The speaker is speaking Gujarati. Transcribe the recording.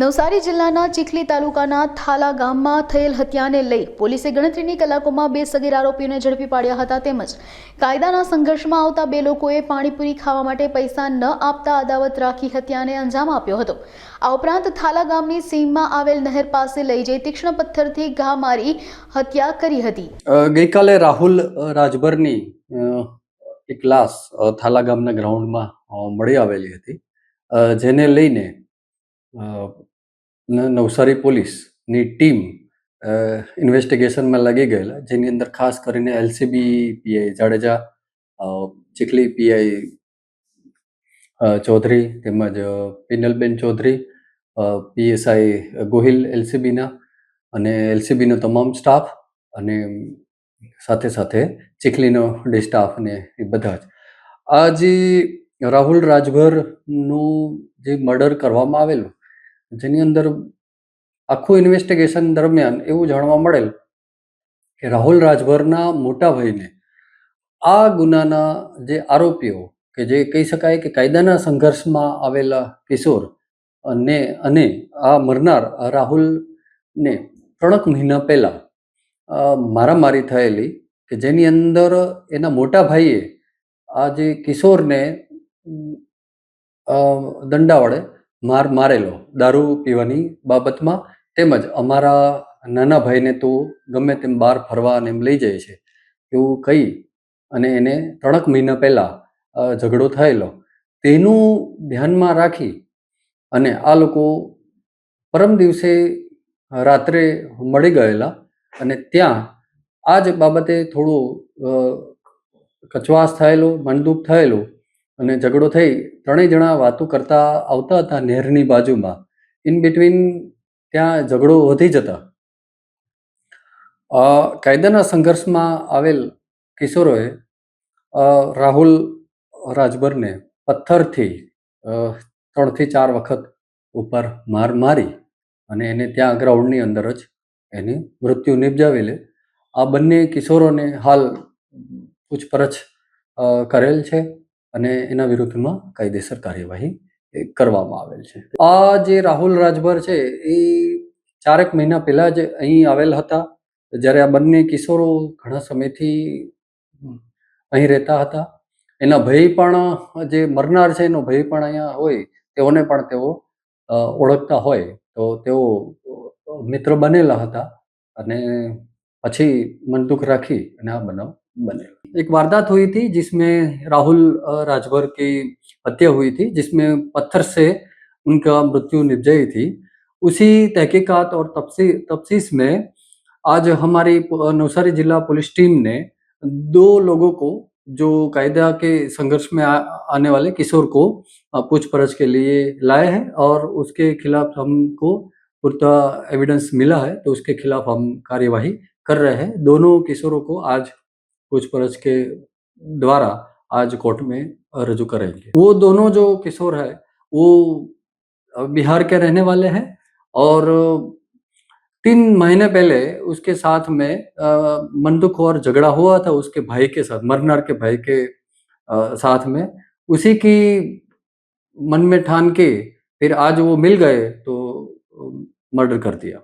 નવસારી જિલ્લાના ચીખલી તાલુકાના થાલા ગામમાં થયેલ હત્યાને લઈ પોલીસે ગણતરીની કલાકોમાં 2 સગીર આરોપીઓને ઝડપી પાડ્યા હતા. તેમજ કાયદાના સંઘર્ષમાં આવતા 2 લોકોએ પાણીપુરી ખાવા માટે પૈસા ન આપતા અદાવત રાખી હત્યાને અંજામ આપ્યો હતો. આ ઉપરાંત થાલા ગામની સીમમાં આવેલ નહેર પાસે લઈ જઈ તીક્ષ્ણ પથ્થરથી ઘા મારી હત્યા કરી હતી. ગઈકાલે રાહુલ રાજભરની એક લાશ થાલા ગામના ગ્રાઉન્ડમાં મળી આવેલી હતી, જેને લઈને નવસારી પોલીસની ટીમ ઇન્વેસ્ટિગેશનમાં લાગી ગયેલા, જેની અંદર ખાસ કરીને LCB PI Jadeja, Chikhli PI Chaudhari તેમજ પિનલબેન ચૌધરી, પીએસઆઈ ગોહિલ એલસીબીના અને એલસીબીનો તમામ સ્ટાફ અને સાથે સાથે ચીખલીનો ડી સ્ટાફ અને એ બધા જ આ જે રાહુલ રાજભરનું જે મર્ડર કરવામાં આવેલું, જેની અંદર આખું ઇન્વેસ્ટિગેશન દરમિયાન એવું જાણવા મળેલ કે રાહુલ રાજભરના મોટા ભાઈને આ ગુનાના જે આરોપીઓ કે જે કહી શકાય કે કાયદાના સંઘર્ષમાં આવેલા કિશોર અને આ મરનાર રાહુલને 3 મહિના પહેલા મારામારી થયેલી, કે જેની અંદર એના મોટા ભાઈએ આ જે કિશોરને દંડા વડે મારેલો દારૂ પીવાની બાબતમાં, તેમજ અમારા નાના ભાઈને તો ગમે તેમ બહાર ફરવા અને એમ લઈ જાય છે એવું કહી અને એને 3 મહિના પહેલા ઝઘડો થયેલો, તેનું ધ્યાનમાં રાખી અને આ લોકો પરમ દિવસે રાત્રે મળી ગયેલા અને ત્યાં આ જ બાબતે થોડું કચવાશ થયેલો, મનદુખ થયેલું અને ઝઘડો થઈ 3 જણા વાતો કરતા આવતા હતા નહેરની બાજુમાં. ઇન બિટવીન ત્યાં ઝઘડો વધી જતા કાયદાના સંઘર્ષમાં આવેલ કિશોરોએ રાહુલ રાજભરને પથ્થરથી 3 થી 4 વખત ઉપર માર મારી અને એને ત્યાં ગ્રાઉન્ડની અંદર જ એની મૃત્યુ નિપજાવેલી. આ બંને કિશોરોને હાલ પૂછપરછ કરેલ છે અને એના વિરુદ્ધમાં કાયદેસર કાર્યવાહી કરવામાં આવેલ છે. આ જે રાહુલ રાજભર છે એ 4 મહિના પહેલા જ અહીં આવેલ હતા, જ્યારે આ બંને કિશોરો ઘણા સમયથી અહીં રહેતા હતા. એના ભાઈ પણ, જે મરનાર છે એનો ભાઈ પણ અહીંયા હોય, તેઓને પણ તેઓ ઓળખતા હોય, તો તેઓ મિત્ર બનેલા હતા અને પછી મનદુખ રાખી અને આ બનાવ बनेगा. एक वारदात हुई थी जिसमें राहुल राजभर की हत्या हुई थी, जिसमें पत्थर से उनका मृत्यु निपजाई थी. उसी तहकीकात और तफ्तीश में आज हमारी नवसारी जिला पुलिस टीम ने 2 लोगों को, जो कायदा के संघर्ष में आने वाले किशोर को पूछपरछ के लिए लाए हैं और उसके खिलाफ हमको पुख्ता एविडेंस मिला है, तो उसके खिलाफ हम कार्यवाही कर रहे हैं. दोनों किशोरों को आज पूछपरछ के द्वारा आज कोर्ट में रजू करेंगे. वो दोनों जो किशोर है वो बिहार के रहने वाले हैं और 3 महीने पहले उसके साथ में मनदुख और झगड़ा हुआ था उसके भाई के साथ, मरनार के भाई के साथ में. उसी की मन में ठान के फिर आज वो मिल गए तो मर्डर कर दिया.